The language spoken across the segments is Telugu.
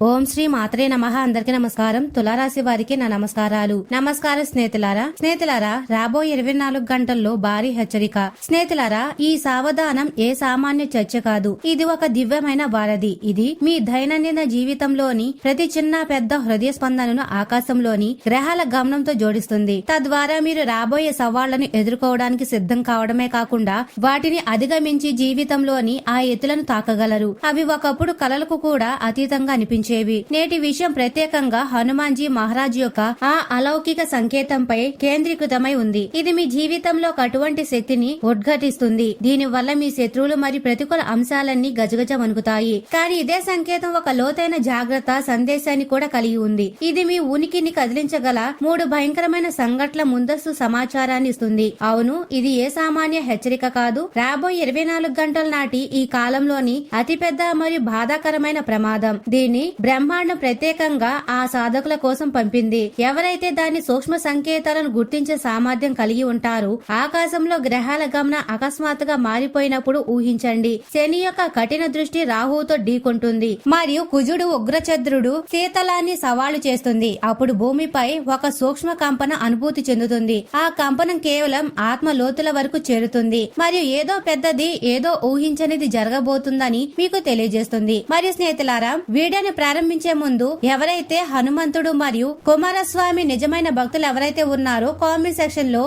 ఓం శ్రీ మాత్రే నమః. అందరికీ నమస్కారం. తులారాశి వారికి నా నమస్కారాలు. నమస్కారం స్నేహితులారా రాబోయే 24 గంటల్లో భారీ హెచ్చరిక. స్నేహితులారా, ఈ సావధానం ఏ సామాన్య చర్చ కాదు. ఇది ఒక దివ్యమైన వారధి. ఇది మీ దైనందిన జీవితంలోని ప్రతి చిన్న పెద్ద హృదయ స్పందనను ఆకాశంలోని గ్రహాల గమనంతో జోడిస్తుంది. తద్వారా మీరు రాబోయే సవాళ్లను ఎదుర్కోవడానికి సిద్ధం కావడమే కాకుండా వాటిని అధిగమించి జీవితంలోని ఆ ఎత్తులను తాకగలరు. అవి ఒకప్పుడు కలలకు కూడా అతీతంగా అనిపించాయి. నేటి విషయం ప్రత్యేకంగా హనుమాన్జీ మహారాజ్ యొక్క ఆ అలౌకిక సంకేతంపై కేంద్రీకృతమై ఉంది. ఇది మీ జీవితంలో అటువంటి శక్తిని ఉద్ఘాటిస్తుంది. దీని వల్ల మీ శత్రువులు మరియు ప్రతికూల అంశాలన్నీ గజగజ వణుకుతాయి. కానీ ఇదే సంకేతం ఒక లోతైన జాగ్రత్త సందేశాన్ని కూడా కలిగి ఉంది. ఇది మీ ఉనికిని కదిలించగల 3 భయంకరమైన సంఘటనల ముందస్తు సమాచారాన్ని ఇస్తుంది. అవును, ఇది ఏ సామాన్య హెచ్చరిక కాదు. రాబోయే 24 గంటల నాటి ఈ కాలంలోని అతిపెద్ద మరియు బాధాకరమైన ప్రమాదం. దీన్ని బ్రహ్మాండం ప్రత్యేకంగా ఆ సాధకుల కోసం పంపింది. ఎవరైతే దాని సూక్ష్మ సంకేతాలను గుర్తించే సామర్థ్యం కలిగి ఉంటారో, ఆకాశంలో గ్రహాల గమనం అకస్మాత్తుగా మారిపోయినప్పుడు ఊహించండి. శని యొక్క కఠిన దృష్టి రాహువుతో ఢీకొంటుంది మరియు కుజుడు ఉగ్రచంద్రుడు శీతలాన్ని సవాలు చేస్తుంది. అప్పుడు భూమిపై ఒక సూక్ష్మ కంపన అనుభూతి చెందుతుంది. ఆ కంపనం కేవలం ఆత్మ లోతుల వరకు చేరుతుంది మరియు ఏదో పెద్దది, ఏదో ఊహించనిది జరగబోతుందని మీకు తెలియజేస్తుంది. మరియు స్నేహితులారా, వీడియోని ప్రారంభించే ముందు ఎవరైతే హనుమంతుడు మరియు కుమారస్వామి నిజమైన భక్తులు ఎవరైతే ఉన్నారో కామెంట్ సెక్షన్ లో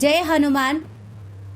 జై హనుమాన్,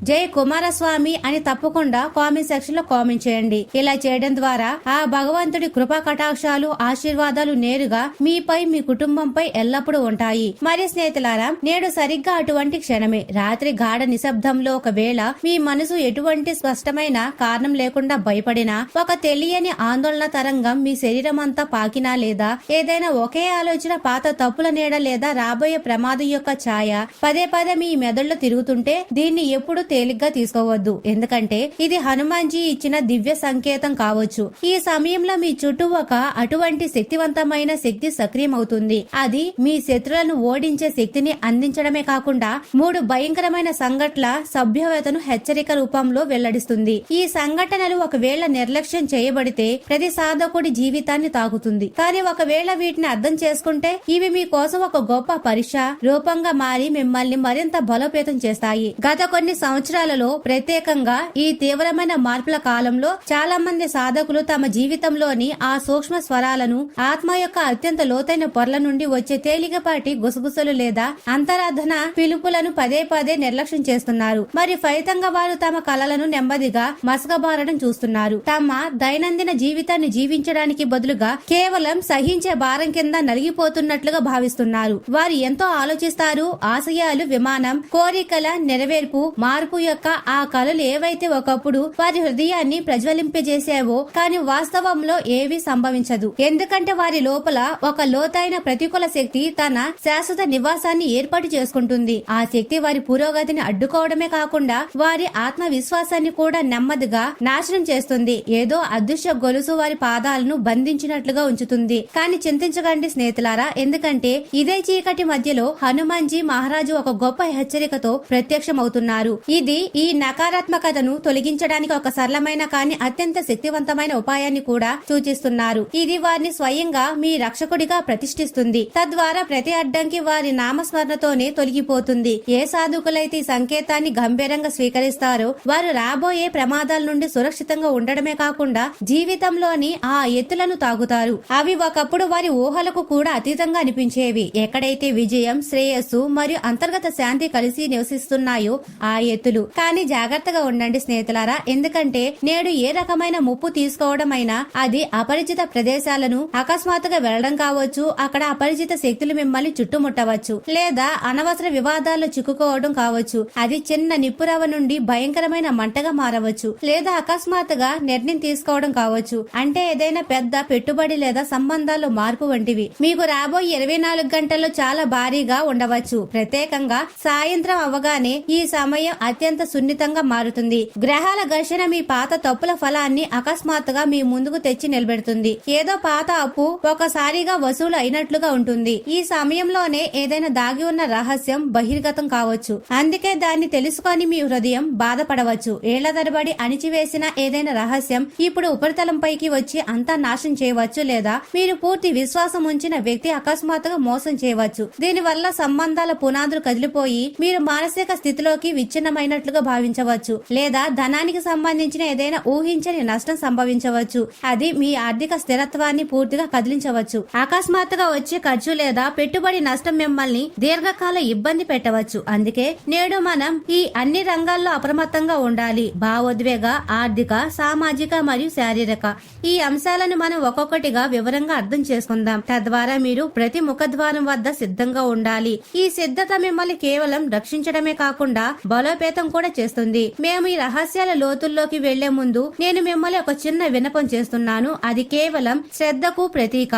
జై కుమారస్వామి అని తప్పకుండా కామెంట్ సెక్షన్ లో కామెంట్ చేయండి. ఇలా చేయడం ద్వారా ఆ భగవంతుడి కృపా కటాక్షాలు, ఆశీర్వాదాలు నేరుగా మీపై, మీ కుటుంబంపై ఎల్లప్పుడూ ఉంటాయి. మరి స్నేహితులారా, నేడు సరిగ్గా అటువంటి క్షణమే. రాత్రి గాఢ నిశ్శబ్దంలో ఒకవేళ మీ మనసు ఎటువంటి స్పష్టమైన కారణం లేకుండా భయపడినా, ఒక తెలియని ఆందోళన తరంగం మీ శరీరం అంతా పాకినా, లేదా ఏదైనా ఒకే ఆలోచన పాత తప్పుల నీడ లేదా రాబోయే ప్రమాదం యొక్క ఛాయ పదే పదే మీ మెదడులో తిరుగుతుంటే, దీన్ని ఎప్పుడు తేలిగ్గా తీసుకోవద్దు. ఎందుకంటే ఇది హనుమాన్జీ ఇచ్చిన దివ్య సంకేతం కావచ్చు. ఈ సమయంలో మీ చుట్టూ ఒక అటువంటి శక్తివంతమైన శక్తి సక్రియమవుతుంది. అది మీ శత్రులను ఓడించే శక్తిని అందించడమే కాకుండా 3 భయంకరమైన సంఘటనల సభ్యతను హెచ్చరిక రూపంలో వెల్లడిస్తుంది. ఈ సంఘటనలు ఒకవేళ నిర్లక్ష్యం చేయబడితే ప్రతి సాధకుడి జీవితాన్ని తాకుతుంది. కానీ ఒకవేళ వీటిని అర్థం చేసుకుంటే ఇవి మీ కోసం ఒక గొప్ప పరీక్ష రూపంగా మారి మిమ్మల్ని మరింత బలోపేతం చేస్తాయి. గత కొన్ని సంవత్సరాలలో, ప్రత్యేకంగా ఈ తీవ్రమైన మార్పుల కాలంలో, చాలా మంది సాధకులు తమ జీవితంలోని ఆ సూక్ష్మ స్వరాలను, ఆత్మ యొక్క అత్యంత లోతైన పొరల నుండి వచ్చే తేలికపాటి గుసగుసలు లేదా అంతరాధన పిలుపులను పదే పదే నిర్లక్ష్యం చేస్తున్నారు. మరి ఫలితంగా వారు తమ కలలను నెమ్మదిగా మసకబారడం చూస్తున్నారు. తమ దైనందిన జీవితాన్ని జీవించడానికి బదులుగా కేవలం సహించే భారం కింద నలిగిపోతున్నట్లుగా భావిస్తున్నారు. వారు ఎంతో ఆలోచిస్తారు. ఆశయాలు, విమానం, కోరికల నెరవేర్పు, మార్పు యొక్క ఆ కలలు ఏవైతే ఒకప్పుడు వారి హృదయాన్ని ప్రజ్వలింపజేసేవో, కానీ వాస్తవంలో ఏవీ సంభవించదు. ఎందుకంటే వారి లోపల ఒక లోతైన ప్రతికూల శక్తి తన శాశ్వత నివాసాన్ని ఏర్పాటు చేసుకుంటుంది. ఆ శక్తి వారి పురోగతిని అడ్డుకోవడమే కాకుండా వారి ఆత్మవిశ్వాసాన్ని కూడా నెమ్మదిగా నాశనం చేస్తుంది. ఏదో అదృశ్య గొలుసు వారి పాదాలను బంధించినట్లుగా ఉంచుతుంది. కానీ చింతించకండి స్నేహితులారా, ఎందుకంటే ఇదే చీకటి మధ్యలో హనుమాన్జీ మహారాజు ఒక గొప్ప హెచ్చరికతో ప్రత్యక్షమవుతున్నారు. ఇది ఈ నకారాత్మకతను తొలగించడానికి ఒక సరళమైన కానీ అత్యంత శక్తివంతమైన ఉపాయాన్ని కూడా సూచిస్తున్నారు. ఇది వారిని స్వయంగా మీ రక్షకుడిగా ప్రతిష్ఠిస్తుంది. తద్వారా ప్రతి అడ్డంకి వారి నామస్మరణతోనే తొలగిపోతుంది. ఏ సాధకులైతే ఈ సంకేతాన్ని గంభీరంగా స్వీకరిస్తారో వారు రాబోయే ప్రమాదాల నుండి సురక్షితంగా ఉండడమే కాకుండా జీవితంలోని ఆ ఎత్తులను తాగుతారు. అవి ఒకప్పుడు వారి ఊహలకు కూడా అతీతంగా అనిపించేవి. ఎక్కడైతే విజయం, శ్రేయస్సు మరియు అంతర్గత శాంతి కలిసి నివసిస్తున్నాయో ఆ ఎత్తులు. కానీ జాగ్రత్తగా ఉండండి స్నేహితులారా, ఎందుకంటే నేడు ఏ రకమైన ముప్పు తీసుకోవడం అయినా, అది అపరిచిత ప్రదేశాలను అకస్మాత్తుగా వెళ్లడం కావచ్చు, అక్కడ అపరిచిత శక్తులు మిమ్మల్ని చుట్టుముట్టవచ్చు, లేదా అనవసర వివాదాల్లో చిక్కుకోవడం కావచ్చు. అది చిన్న నిప్పురవ నుండి భయంకరమైన మంటగా మారవచ్చు, లేదా అకస్మాత్తుగా నిర్ణయం తీసుకోవడం కావచ్చు. అంటే ఏదైనా పెద్ద పెట్టుబడి లేదా సంబంధాల్లో మార్పు వంటివి మీకు రాబోయే 24 గంటల్లో చాలా భారీగా ఉండవచ్చు. ప్రత్యేకంగా సాయంత్రం అవగానే ఈ సమయం అత్యంత సున్నితంగా మారుతుంది. గ్రహాల ఘర్షణ మీ పాత తప్పుల ఫలాన్ని అకస్మాత్తుగా మీ ముందుకు తెచ్చి నిలబెడుతుంది. ఏదో పాత అప్పు ఒకసారిగా వసూలు అయినట్లుగా ఉంటుంది. ఈ సమయంలోనే ఏదైనా దాగి ఉన్న రహస్యం బహిర్గతం కావచ్చు. అందుకే దాన్ని తెలుసుకొని మీ హృదయం బాధపడవచ్చు. ఏళ్ల తరబడి అణిచివేసిన ఏదైనా రహస్యం ఇప్పుడు ఉపరితలంపైకి వచ్చి అంతా నాశనం చేయవచ్చు. లేదా మీరు పూర్తి విశ్వాసం ఉంచిన వ్యక్తి అకస్మాత్తుగా మోసం చేయవచ్చు. దీనివల్ల సంబంధాల పునాదులు కదిలిపోయి మీరు మానసిక స్థితిలోకి విచ్ఛిన్నమైనట్లుగా భావించవచ్చు. లేదా ధనానికి సంబంధించిన ఏదైనా ఊహించని నష్టం సంభవించవచ్చు. అది మీ ఆర్థిక స్థిరత్వాన్ని పూర్తిగా కదిలించవచ్చు. అకస్మాత్తుగా వచ్చే ఖర్చు లేదా పెట్టుబడి నష్టం మిమ్మల్ని దీర్ఘకాల ఇబ్బంది పెట్టవచ్చు. అందుకే నేడు మనం ఈ అన్ని రంగాల్లో అప్రమత్తంగా ఉండాలి. భావోద్వేగ, ఆర్థిక, సామాజిక మరియు శారీరక ఈ అంశాలను మనం ఒక్కొక్కటిగా వివరంగా అర్థం చేసుకుందాం. తద్వారా మీరు ప్రతి ముఖద్వారం వద్ద సిద్ధంగా ఉండాలి. ఈ సిద్ధత మిమ్మల్ని కేవలం రక్షించడమే కాకుండా బలోపేతం కూడా చేస్తుంది. మేము ఈ రహస్యాల లోతుల్లోకి వెళ్లే ముందు నేను మిమ్మల్ని ఒక చిన్న విన్నపం చేస్తున్నాను. అది కేవలం శ్రద్ధకు ప్రతీక.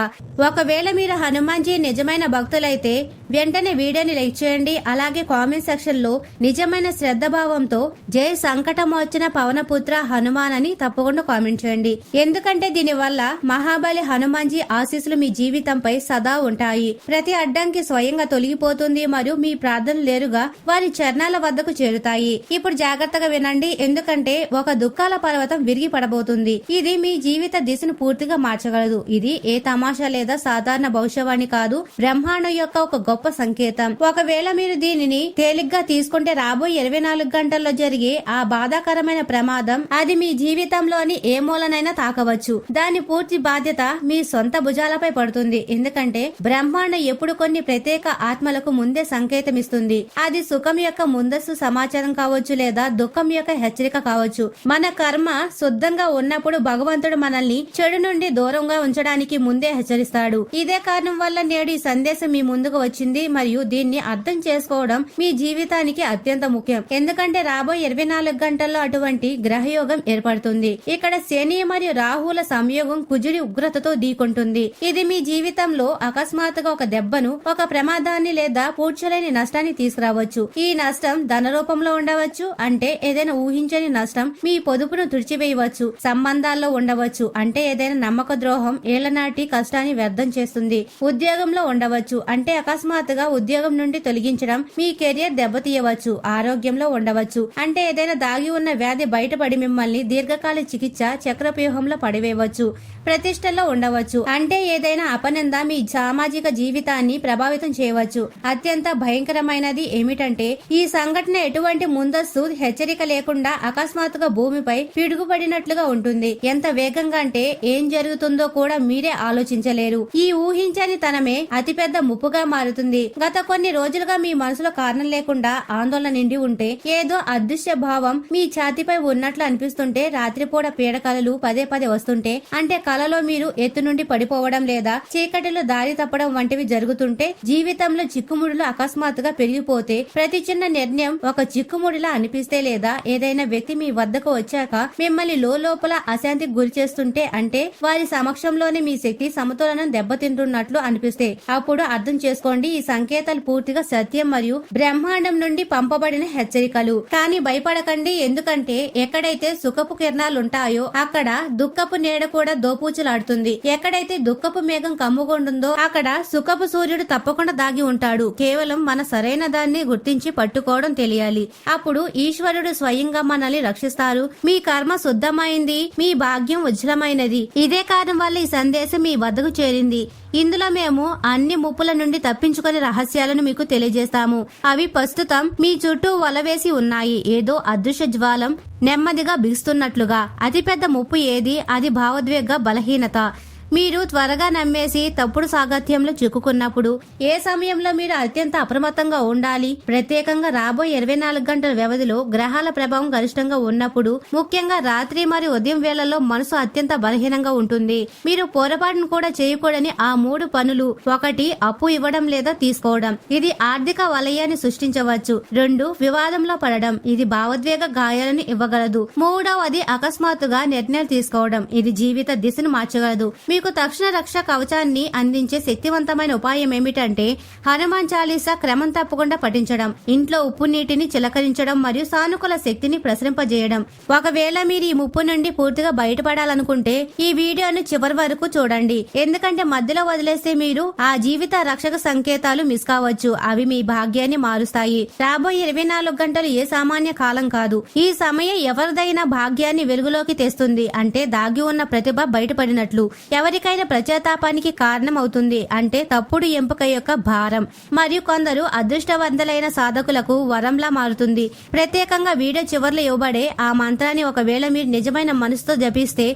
ఒకవేళ మీరు హనుమాన్జీ నిజమైన భక్తులైతే వెంటనే వీడియోని లైక్ చేయండి. అలాగే కామెంట్ సెక్షన్ లో నిజమైన శ్రద్ధ భావంతో జై సంకటమోచన పవనపుత్ర హనుమాన్ అని తప్పకుండా కామెంట్ చేయండి. ఎందుకంటే దీని వల్ల మహాబలి హనుమాన్జీ ఆశీస్సులు మీ జీవితంపై సదా ఉంటాయి. ప్రతి అడ్డంకి స్వయంగా తొలగిపోతుంది మరియు మీ ప్రార్థనలు లేరుగా వారి చరణాల వద్దకు చేరుతాయి. ఇప్పుడు జాగ్రత్తగా వినండి, ఎందుకంటే ఒక దుఃఖాల పర్వతం విరిగి పడబోతుంది. ఇది మీ జీవిత దిశను పూర్తిగా మార్చగలదు. ఇది ఏ తమాషా లేదా సాధారణ భవిష్యవాణి కాదు, బ్రహ్మాండం యొక్క ఒక గొప్ప సంకేతం. ఒకవేళ మీరు దీనిని తేలిగ్గా తీసుకుంటే రాబోయే 24 గంటల్లో జరిగే ఆ బాధాకరమైన ప్రమాదం అది మీ జీవితంలోని ఏ మూలనైనా తాకవచ్చు. దాని పూర్తి బాధ్యత మీ సొంత భుజాలపై పడుతుంది. ఎందుకంటే బ్రహ్మాండం ఎప్పుడు కొన్ని ప్రత్యేక ఆత్మలకు ముందే సంకేతం ఇస్తుంది. అది సుఖం యొక్క ముందస్తు సమాచారం కావచ్చు లేదా దుఃఖం యొక్క హెచ్చరిక కావచ్చు. మన కర్మ శుద్ధంగా ఉన్నప్పుడు భగవంతుడు మనల్ని చెడు నుండి దూరంగా ఉంచడానికి ముందే హెచ్చరిస్తాడు. ఇదే కారణం వల్ల నేడు ఈ సందేశం మీ ముందుకు వచ్చింది మరియు దీన్ని అర్థం చేసుకోవడం మీ జీవితానికి అత్యంత ముఖ్యం. ఎందుకంటే రాబోయే 24 గంటల్లో అటువంటి గ్రహయోగం ఏర్పడుతుంది. ఇక్కడ శని మరియు రాహుల సంయోగం కుజుడి ఉగ్రతతో ఢీకొంటుంది. ఇది మీ జీవితంలో అకస్మాత్తుగా ఒక దెబ్బను, ఒక ప్రమాదాన్ని లేదా పూడ్చలేని నష్టాన్ని తీసుకురావచ్చు. ఈ నష్టం ధన రూపంలో ఉండవచ్చు, అంటే ఏదైనా ఊహించని నష్టం మీ పొదుపును తుడిచివేయవచ్చు. సంబంధాల్లో ఉండవచ్చు, అంటే ఏదైనా నమ్మక ద్రోహం ఏళ్లనాటి కష్టాన్ని వ్యర్థం చేస్తుంది. ఉద్యోగంలో ఉండవచ్చు, అంటే అకస్మాత్తుగా ఉద్యోగం నుండి తొలగించడం మీ కెరియర్ దెబ్బతీయవచ్చు. ఆరోగ్యంలో ఉండవచ్చు, అంటే ఏదైనా దాగి ఉన్న వ్యాధి బయటపడి మిమ్మల్ని దీర్ఘకాల చికిత్స చక్రవ్యూహంలో పడివేయవచ్చు. ప్రతిష్టలో ఉండవచ్చు, అంటే ఏదైనా అపనింద మీ సామాజిక జీవితాన్ని ప్రభావితం చేయవచ్చు. అత్యంత భయంకరమైనది ఏమిటంటే ఈ సంఘటన ఎటువంటి ముందస్తు హెచ్చరిక లేకుండా అకస్మాత్తుగా భూమిపై పిడుగుపడినట్లుగా ఉంటుంది. ఎంత వేగంగా అంటే ఏం జరుగుతుందో కూడా మీరే ఆలోచించలేరు. ఈ ఊహించని తనమే అతిపెద్ద ముప్పుగా మారుతుంది. గత కొన్ని రోజులుగా మీ మనసులో కారణం లేకుండా ఆందోళన నిండి ఉంటే, ఏదో అదృశ్య భావం మీ ఛాతీపై ఉన్నట్లు అనిపిస్తుంటే, రాత్రిపూట పీడకలలు పదే పదే వస్తుంటే, అంటే కలలో మీరు ఎత్తు నుండి పడిపోవడం లేదా చీకటిలో దారి తప్పడం వంటివి జరుగుతుంటే, జీవితంలో చిక్కుముడులు అకస్మాత్తుగా పెరిగిపోతే, ప్రతి చిన్న నిర్ణయం ఒక చిక్కుముడిలా అనిపిస్తే, లేదా ఏదైనా వ్యక్తి మీ వద్దకు వచ్చాక మిమ్మల్ని లోపల అశాంతికి గురి చేస్తుంటే, అంటే వారి సమక్షంలోనే మీ శక్తి సమతులనం దెబ్బతింటున్నట్లు అనిపిస్తే, అప్పుడు అర్థం చేసుకోండి ఈ సంకేతాలు పూర్తిగా సత్యం మరియు బ్రహ్మాండం నుండి పంపబడిన హెచ్చరికలు. కానీ భయపడకండి, ఎందుకంటే ఎక్కడైతే సుఖపు కిరణాలుంటాయో అక్కడ దుఃఖపు నీడ కూడా దోపూచులాడుతుంది. ఎక్కడైతే దుఃఖపు మేఘం కమ్ముకుంటుందో అక్కడ సుఖపు సూర్యుడు తప్పకుండా దాగి ఉంటాడు. కేవలం మన సరైన దాన్ని గుర్తించి పట్టుకోవడం తెలియాలి. అప్పుడు ఈశ్వరుడు స్వయంగా మనల్ని రక్షిస్తారు. మీ కర్మ శుద్ధమైంది, మీ భాగ్యం ఉజ్వలమైనది. ఇదే కారణం వల్ల ఈ సందేశం మీ వద్దకు చేరింది. ఇందులో మేము అన్ని ముప్పుల నుండి తప్పించుకునే రహస్యాలను మీకు తెలియజేస్తాము. అవి ప్రస్తుతం మీ చుట్టూ వలవేసి ఉన్నాయి. ఏదో అదృశ్య జ్వాలం నెమ్మదిగా బిగుస్తున్నట్లుగా. అతిపెద్ద ముప్పు ఏది? అది భావోద్వేగ బలహీనత. మీరు త్వరగా నమ్మేసి తప్పుడు సాగత్యంలో చిక్కుకున్నప్పుడు ఏ సమయంలో మీరు అత్యంత అప్రమత్తంగా ఉండాలి? ప్రత్యేకంగా రాబోయే 24 గంటల వ్యవధిలో గ్రహాల ప్రభావం గరిష్టంగా ఉన్నప్పుడు, ముఖ్యంగా రాత్రి మరియు ఉదయం వేళల్లో మనసు అత్యంత బలహీనంగా ఉంటుంది. మీరు పొరపాటును కూడా చేయకూడని ఆ 3 పనులు: 1. అప్పు ఇవ్వడం లేదా తీసుకోవడం, ఇది ఆర్థిక వలయాన్ని సృష్టించవచ్చు. 2. వివాదంలో పడడం, ఇది భావోద్వేగ గాయాలను ఇవ్వగలదు. 3. అకస్మాత్తుగా నిర్ణయాలు తీసుకోవడం, ఇది జీవిత దిశను మార్చగలదు. మీ మీకు తక్షణ రక్ష కవచాన్ని అందించే శక్తివంతమైన ఉపాయం ఏమిటంటే హనుమాన్ చాలీసా క్రమం తప్పకుండా పఠించడం, ఇంట్లో ఉప్పు నీటిని చిలకరించడం మరియు సానుకూల శక్తిని ప్రసరింపజేయడం. ఒకవేళ మీరు ఈ ముప్పు నుండి పూర్తిగా బయటపడాలనుకుంటే ఈ వీడియోను చివరి వరకు చూడండి, ఎందుకంటే మధ్యలో వదిలేస్తే మీరు ఆ జీవిత రక్షక సంకేతాలు మిస్ కావచ్చు. అవి మీ భాగ్యాన్ని మారుస్తాయి. రాబోయే 24 గంటలు ఏ సామాన్య కాలం కాదు. ఈ సమయం ఎవరిదైనా భాగ్యాన్ని వెలుగులోకి తెస్తుంది, అంటే దాగి ఉన్న ప్రతిభ బయటపడినట్లు. ఎవరికైనా ప్రత్యాతాపానికి కారణం అవుతుంది, అంటే తప్పుడు ఎంపిక యొక్క భారం. మరియు కొందరు అదృష్టవంతులైన సాధకులకు వరంలా మారుతుంది. ప్రత్యేకంగా వీడియో చివర్లో ఇవ్వబడే ఆ మంత్రాన్ని ఒకవేళ మీరు నిజమైన మనసుతో జపిస్తే,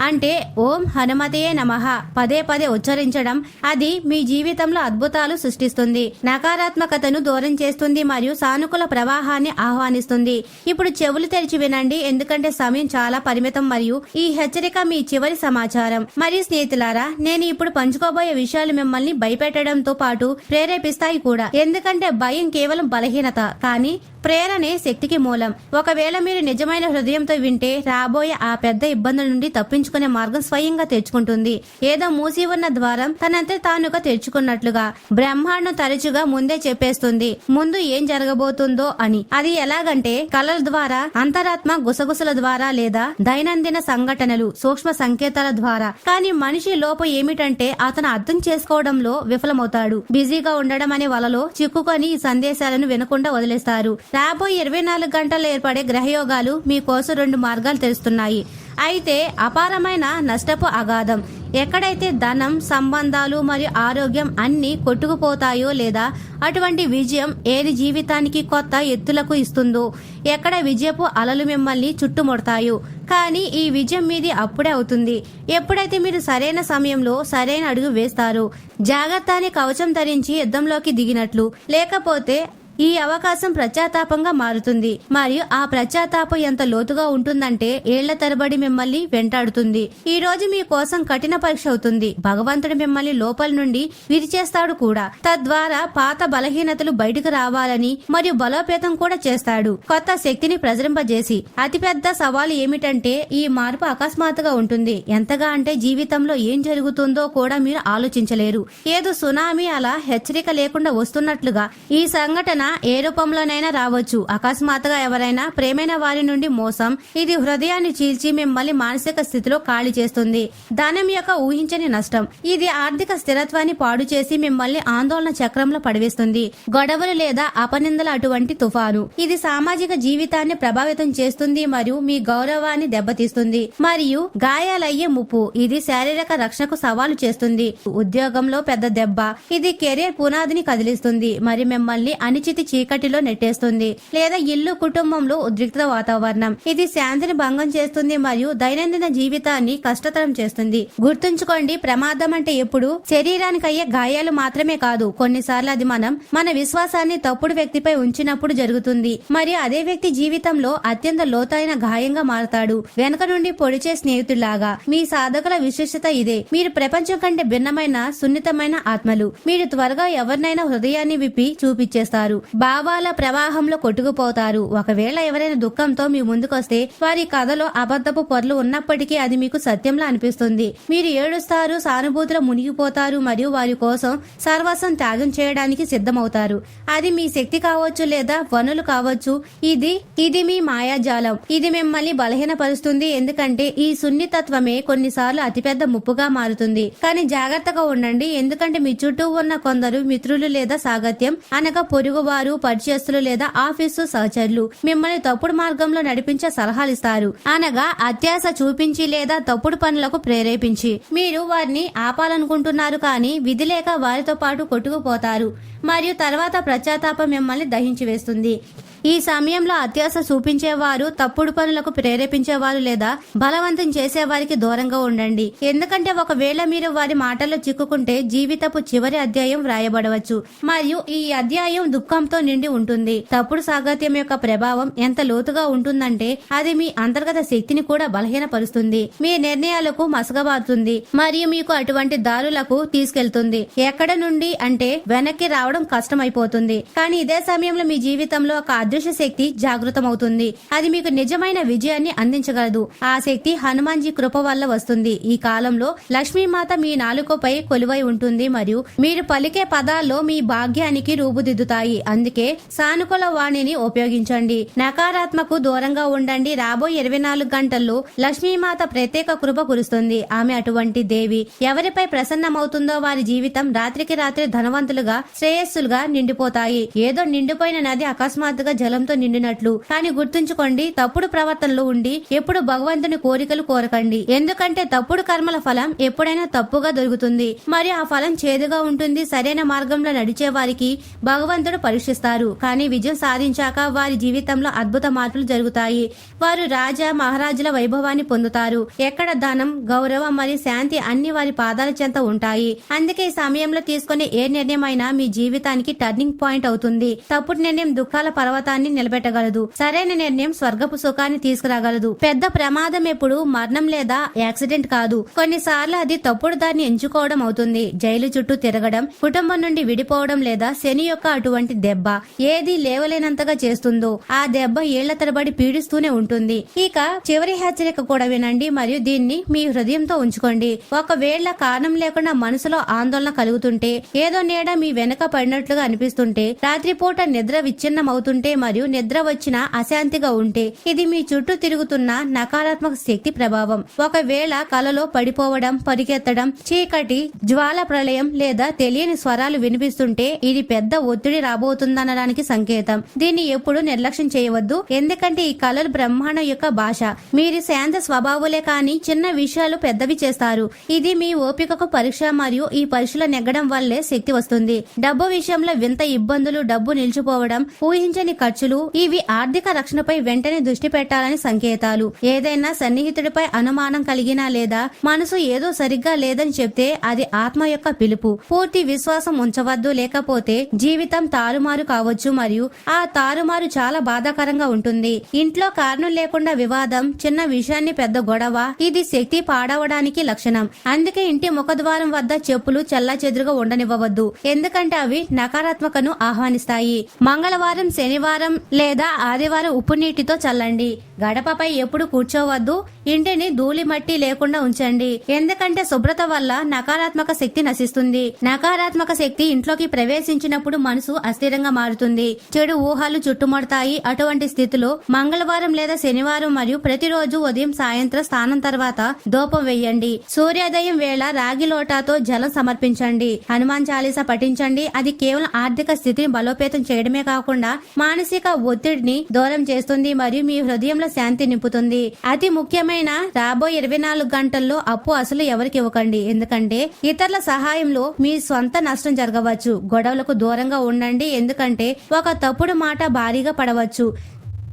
అంటే ఓం హనుమతే నమః పదే పదే ఉచ్చరించడం, అది మీ జీవితంలో అద్భుతాలు సృష్టిస్తుంది, నకారాత్మకతను దూరం చేస్తుంది మరియు సానుకూల ప్రవాహాన్ని ఆహ్వానిస్తుంది. ఇప్పుడు చెవులు తెరిచి వినండి, ఎందుకంటే సమయం చాలా పరిమితం మరియు ఈ హెచ్చరిక మీ చివరి సమాచారం. మరియు స్నేహితులారా, నేను ఇప్పుడు పంచుకోబోయే విషయాలు మిమ్మల్ని భయపెట్టడంతో పాటు ప్రేరేపిస్తాయి కూడా, ఎందుకంటే భయం కేవలం బలహీనత, కానీ ప్రేరణే శక్తికి మూలం. ఒకవేళ మీరు నిజమైన హృదయంతో వింటే రాబోయే ఆ పెద్ద ఇబ్బందుల నుండి తప్పించుకునే మార్గం స్వయంగా తెరుచుకుంటుంది. ఏదో మూసి ఉన్న ద్వారం తనంతే తానుగా తెరుచుకున్నట్లుగా బ్రహ్మాండం తరచుగా ముందే చెప్పేస్తుంది ముందు ఏం జరగబోతుందో అని. అది ఎలాగంటే కళల ద్వారా, అంతరాత్మ గుసగుసల ద్వారా, లేదా దైనందిన సంఘటనలు, సూక్ష్మ సంకేతాల ద్వారా. కానీ మనిషి లోపం ఏమిటంటే అతను అర్థం చేసుకోవడంలో విఫలమవుతాడు. బిజీగా ఉండడం అనే వలలో చిక్కుకొని ఈ సందేశాలను వినకుండా వదిలేస్తారు. రాబోయే 24 గంటల్లో ఏర్పడే గ్రహయోగాలు మీకోసం 2 మార్గాలు తెరుస్తున్నాయి. అయితే అపారమైన నష్టపు అగాధం, ఎక్కడైతే ధనం, సంబంధాలు మరియు ఆరోగ్యం అన్ని కొట్టుకుపోతాయో, లేదా అటువంటి విజయం ఏది జీవితానికి కొత్త ఎత్తులకు ఇస్తుందో, ఎక్కడ విజయపు అలలు మిమ్మల్ని చుట్టుముడతాయో. కానీ ఈ విజయం మీది అప్పుడే అవుతుంది ఎప్పుడైతే మీరు సరైన సమయంలో సరైన అడుగు వేస్తారో. జాగ్రత్త అనే కవచం ధరించి యుద్ధంలోకి దిగినట్లు. లేకపోతే ఈ అవకాశం ప్రత్యాతాపంగా మారుతుంది, మరియు ఆ ప్రత్యాతాపం ఎంత లోతుగా ఉంటుందంటే ఏళ్ల తరబడి మిమ్మల్ని వెంటాడుతుంది. ఈ రోజు మీ కోసం కఠిన పరీక్ష అవుతుంది. భగవంతుడు మిమ్మల్ని లోపల నుండి విరిచేస్తాడు కూడా, తద్వారా పాత బలహీనతలు బయటకు రావాలని మరియు బలోపేతం కూడా చేస్తాడు, కొత్త శక్తిని ప్రసరింపజేసి. అతిపెద్ద సవాలు ఏమిటంటే ఈ మార్పు అకస్మాత్తుగా ఉంటుంది. ఎంతగా అంటే జీవితంలో ఏం జరుగుతుందో కూడా మీరు ఆలోచించలేరు. ఏదో సునామీ అలా హెచ్చరిక లేకుండా వస్తున్నట్లుగా ఈ సంఘటన ఏ రూపంలోనైనా రావచ్చు. అకస్మాత్తుగా ఎవరైనా ప్రేమైన వారి నుండి మోసం, ఇది హృదయాన్ని చీల్చి మిమ్మల్ని మానసిక స్థితిలో ఖాళీ చేస్తుంది. ధనం యొక్క ఊహించని నష్టం, ఇది ఆర్థిక స్థిరత్వాన్ని పాడు చేసి మిమ్మల్ని ఆందోళన చక్రంలో పడివేస్తుంది. గొడవలు లేదా అపనిందల అటువంటి తుఫాను, ఇది సామాజిక జీవితాన్ని ప్రభావితం చేస్తుంది మరియు మీ గౌరవాన్ని దెబ్బతీస్తుంది. మరియు గాయాలయ్యే ముప్పు, ఇది శారీరక రక్షణకు సవాలు చేస్తుంది. ఉద్యోగంలో పెద్ద దెబ్బ, ఇది కెరీర్ పునాదిని కదిలిస్తుంది మరియు మిమ్మల్ని అనిశ్చిత చీకటిలో నెట్టేస్తుంది. లేదా ఇల్లు, కుటుంబంలో ఉద్రిక్త వాతావరణం, ఇది శాంతిని భంగం చేస్తుంది మరియు దైనందిన జీవితాన్ని కష్టతరం చేస్తుంది. గుర్తుంచుకోండి, ప్రమాదం అంటే ఎప్పుడు శరీరానికి అయ్యే గాయాలు మాత్రమే కాదు, కొన్నిసార్లు అది మన విశ్వాసాన్ని తప్పుడు వ్యక్తిపై ఉంచినప్పుడు జరుగుతుంది మరియు అదే వ్యక్తి జీవితంలో అత్యంత లోతైన గాయంగా మారతాడు. వెనక నుండి పొడిచే స్నేహితులాగా. మీ సాధకుల విశిష్టత ఇదే, మీరు ప్రపంచం కంటే భిన్నమైన సున్నితమైన ఆత్మలు. మీరు త్వరగా ఎవరినైనా హృదయాన్ని విప్పి చూపించేస్తారు, భావాల ప్రవాహంలో కొట్టుకుపోతారు. ఒకవేళ ఎవరైనా దుఃఖంతో మీ ముందుకొస్తే వారి కథలో అబద్ధపు పొరలు ఉన్నప్పటికీ అది మీకు సత్యంలా అనిపిస్తుంది. మీరు ఏడుస్తారు, సానుభూతిలో మునిగిపోతారు మరియు వారి కోసం సర్వస్వం త్యాగం చేయడానికి సిద్ధమవుతారు. అది మీ శక్తి కావచ్చు లేదా వనులు కావచ్చు. ఇది మీ మాయాజాలం, ఇది మిమ్మల్ని బలహీనపరుస్తుంది, ఎందుకంటే ఈ సున్నితత్వమే కొన్నిసార్లు అతిపెద్ద ముప్పుగా మారుతుంది. కానీ జాగ్రత్తగా ఉండండి, ఎందుకంటే మీ చుట్టూ ఉన్న కొందరు మిత్రులు లేదా సాగత్యం అనగా పొరుగువారు, పరిచయస్తులు లేదా ఆఫీసు సహచరులు మిమ్మల్ని తప్పుడు మార్గంలో నడిపించే సలహాలిస్తారు, అనగా అత్యాశ చూపించి లేదా తప్పుడు పనులకు ప్రేరేపించి. మీరు వారిని ఆపాలనుకుంటున్నారు, కానీ విధి లేక వారితో పాటు కొట్టుకుపోతారు మరియు తర్వాత ప్రత్యాతాపం మిమ్మల్ని దహించి వేస్తుంది. ఈ సమయంలో అత్యాశ చూపించేవారు, తప్పుడు పనులకు ప్రేరేపించేవారు లేదా బలవంతం చేసేవారికి దూరంగా ఉండండి, ఎందుకంటే ఒకవేళ మీరు వారి మాటల్లో చిక్కుకుంటే జీవితపు చివరి అధ్యాయం వ్రాయబడవచ్చు మరియు ఈ అధ్యాయం దుఃఖంతో నిండి ఉంటుంది. తప్పుడు సాగత్యం యొక్క ప్రభావం ఎంత లోతుగా ఉంటుందంటే అది మీ అంతర్గత శక్తిని కూడా బలహీనపరుస్తుంది, మీ నిర్ణయాలకు మసకబారుతుంది మరియు మీకు అటువంటి దారులకు తీసుకెళ్తుంది. ఎక్కడ నుండి అంటే వెనక్కి రావడం కష్టమైపోతుంది. కానీ ఇదే సమయంలో మీ జీవితంలో ఒక అదృశ్య శక్తి జాగృతమవుతుంది. అది మీకు నిజమైన విజయాన్ని అందించగలదు. ఆ శక్తి హనుమాన్జీ కృప వల్ల వస్తుంది. ఈ కాలంలో లక్ష్మీమాత మీ నాలుకపై కొలువై ఉంటుంది మరియు మీరు పలికే పదాల్లో మీ భాగ్యానికి రూపుదిద్దుతాయి. అందుకే సానుకూల వాణిని ఉపయోగించండి. నకారాత్మకు దూరంగా ఉండండి. రాబోయే 24 గంటల్లో లక్ష్మీమాత ప్రత్యేక కృప కురుస్తుంది. ఆమె అటువంటి దేవి. ఎవరిపై ప్రసన్నమవుతుందో వారి జీవితం రాత్రికి రాత్రి ధనవంతులుగా శ్రేయస్సులుగా నిండిపోతాయి. ఏదో నిండిపోయిన నది అకస్మాత్తుగా జలంతో నిండినట్లు. కానీ గుర్తుంచుకోండి, తప్పుడు ప్రవర్తనలో ఉండి ఎప్పుడు భగవంతుని కోరికలు కోరకండి. ఎందుకంటే తప్పుడు కర్మల ఫలం ఎప్పుడైనా తప్పుగా దొరుకుతుంది మరియు ఆ ఫలం చేదుగా ఉంటుంది. సరైన మార్గంలో నడిచే వారికి భగవంతుడు పరీక్షిస్తారు. కానీ విజయం సాధించాక వారి జీవితంలో అద్భుత మార్పులు జరుగుతాయి. వారు రాజా మహారాజుల వైభవాన్ని పొందుతారు. ఎక్కడ ధనం, గౌరవం మరియు శాంతి అన్ని వారి పాదాల చెంత ఉంటాయి. అందుకే ఈ సమయంలో తీసుకునే ఏ నిర్ణయం అయినా మీ జీవితానికి టర్నింగ్ పాయింట్ అవుతుంది. తప్పుడు నిర్ణయం దుఃఖాల పర్వతాన్ని నిలబెట్టగలదు. సరైన నిర్ణయం స్వర్గపు సుఖాన్ని తీసుకురాగలదు. పెద్ద ప్రమాదం ఎప్పుడు మరణం లేదా యాక్సిడెంట్ కాదు. కొన్నిసార్లు అది తప్పుడు దాన్ని ఎంచుకోవడం అవుతుంది. జైలు చుట్టూ తిరగడం, కుటుంబం నుండి విడిపోవడం లేదా శని యొక్క అటువంటి దెబ్బ ఏది లేవలేనంతగా చేస్తుందో ఆ దెబ్బ ఏళ్ల తరబడి పీడిస్తూనే ఉంటుంది. ఇక చివరి హెచ్చరిక కూడా వినండి మరియు దీన్ని మీ హృదయంతో ఉంచుకోండి. ఒకవేళ కారణం లేకుండా మనసులో ఆందోళన కలుగుతుంటే, ఏదో నీడ మీ వెనక పడినట్లుగా అనిపిస్తుంటే, రాత్రిపూట నిద్ర విచ్ఛిన్నం అవుతుంటే మరియు నిద్ర వచ్చినా అశాంతిగా ఉంటే, ఇది మీ చుట్టూ తిరుగుతున్న నకారాత్మక శక్తి ప్రభావం. ఒకవేళ కలలో పడిపోవడం, పరిగెత్తడం, చీకటి, జ్వాల ప్రళయం లేదా తెలియని స్వరాలు వినిపిస్తుంటే ఇది పెద్ద ఒత్తిడి రాబోతుందనడానికి సంకేతం. దీన్ని ఎప్పుడు నిర్లక్ష్యం చేయవద్దు. ఎందుకంటే ఈ కళలు బ్రహ్మాండం యొక్క భాష. మీరు శాంత స్వభావులే కానీ చిన్న విషయాలు పెద్దవి చేస్తారు. ఇది మీ ఓపికకు పరీక్ష మరియు ఈ పరీక్షలో నెగ్గడం వల్లే శక్తి వస్తుంది. డబ్బు విషయంలో వింత ఇబ్బందులు, డబ్బు నిలిచిపోవడం, ఊహించని ఖర్చులు ఇవి ఆర్థిక రక్షణపై వెంటనే దృష్టి పెట్టాలని సంకేతాలు. ఏదైనా సన్నిహితుడిపై అనుమానం కలిగినా లేదా మనసు ఏదో సరిగ్గా లేదని చెప్తే అది ఆత్మ యొక్క పిలుపు. పూర్తి విశ్వాసం ఉంచవద్దు, లేకపోతే జీవితం తారుమారు కావచ్చు మరియు ఆ తారుమారు చాలా బాధాకరంగా ఉంటుంది. ఇంట్లో కారణం లేకుండా వివాదం, చిన్న విషయాన్ని పెద్ద గొడవ ఇది శక్తి పాడవడానికి లక్షణం. అందుకే ఇంటి ముఖద్వారం వద్ద చెప్పులు చెల్లాచెదురుగా ఉండనివ్వవద్దు. ఎందుకంటే అవి నకారాత్మకను ఆహ్వానిస్తాయి. మంగళవారం, శనివారం లేదా ఆదివారం ఉప్పు నీటితో చల్లండి. గడపపై ఎప్పుడు కూర్చోవద్దు. ఇంటిని ధూళి మట్టి లేకుండా ఉంచండి. ఎందుకంటే శుభ్రత వల్ల నకారాత్మక శక్తి నశిస్తుంది. నకారాత్మక శక్తి ఇంట్లోకి ప్రవేశించినప్పుడు మనసు అస్థిరంగా మారుతుంది. చెడు ఊహలు చుట్టుముడతాయి. అటువంటి స్థితిలో మంగళవారం లేదా శనివారం మరియు ప్రతిరోజు ఉదయం, సాయంత్రం స్నానం తర్వాత ధూపం వేయండి. సూర్యోదయం వేళ రాగి లోటాతో జలం సమర్పించండి. హనుమాన్ చాలీసా పఠించండి. అది కేవలం ఆర్థిక స్థితిని బలోపేతం చేయడమే కాకుండా మానసిక ఒత్తిడిని దూరం చేస్తుంది మరియు మీ హృదయంలో శాంతి నింపుతుంది. అతి ముఖ్యమైన రాబోయే 24 గంటల్లో అప్పు అసలు ఎవరికి ఇవ్వకండి. ఎందుకంటే ఇతరుల సహాయంలో మీ స్వంత నష్టం జరగవచ్చు. గొడవలకు దూరంగా ఉండండి. ఎందుకంటే ఒక తప్పుడు మాట భారీగా పడవచ్చు.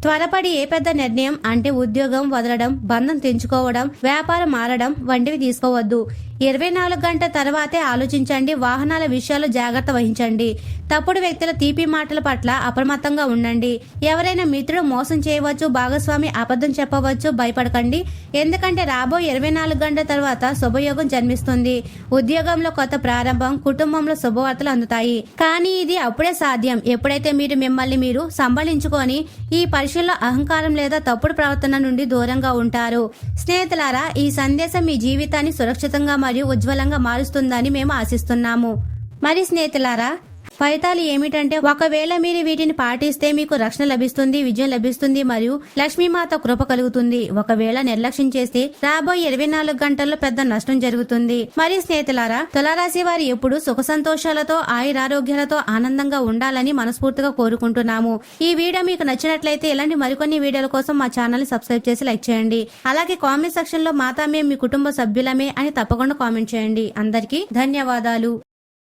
త్వరపడి ఏ పెద్ద నిర్ణయం అంటే ఉద్యోగం వదలడం, బంధం తెంచుకోవడం, వ్యాపారం మారడం వంటివి తీసుకోవద్దు. 24 గంటల తర్వాతే ఆలోచించండి. వాహనాల విషయాల్లో జాగ్రత్త వహించండి. తప్పుడు వ్యక్తుల తీపి మాటల పట్ల అప్రమత్తంగా ఉండండి. ఎవరైనా మిత్రుడు మోసం చేయవచ్చు, భాగస్వామి అబద్ధం చెప్పవచ్చు. భయపడకండి. ఎందుకంటే రాబోయే 24 గంటల తర్వాత శుభయోగం జన్మిస్తుంది. ఉద్యోగంలో కొత్త ప్రారంభం, కుటుంబంలో శుభవార్తలు అందుతాయి. కానీ ఇది అప్పుడే సాధ్యం ఎప్పుడైతే మీరు మిమ్మల్ని మీరు సంభాళించుకొని ఈ పరిశీలనలో అహంకారం లేదా తప్పుడు ప్రవర్తన నుండి దూరంగా ఉంటారు. స్నేహితులారా, ఈ సందేశం మీ జీవితాన్ని సురక్షితంగా మరియు ఉజ్వలంగా మారుస్తుందని మేము ఆశిస్తున్నాము. మరి స్నేహితులారా, ఫలితాలు ఏమిటంటే, ఒకవేళ మీరు వీటిని పాటిస్తే మీకు రక్షణ లభిస్తుంది, విజయం లభిస్తుంది మరియు లక్ష్మీమాత కృప కలుగుతుంది. ఒకవేళ నిర్లక్ష్యం చేస్తే రాబోయే 24 గంటల్లో పెద్ద నష్టం జరుగుతుంది. మరి స్నేహితులారా, తులారాశి వారు ఎప్పుడు సుఖ సంతోషాలతో, ఆయురారోగ్యాలతో ఆనందంగా ఉండాలని మనస్ఫూర్తిగా కోరుకుంటున్నాము. ఈ వీడియో మీకు నచ్చినట్లయితే ఇలాంటి మరికొన్ని వీడియోల కోసం మా ఛానల్ ని సబ్స్క్రైబ్ చేసి లైక్ చేయండి. అలాగే కామెంట్ సెక్షన్ లో మాతా మేము మీ కుటుంబ సభ్యులమే అని తప్పకుండా కామెంట్ చేయండి. అందరికీ ధన్యవాదాలు.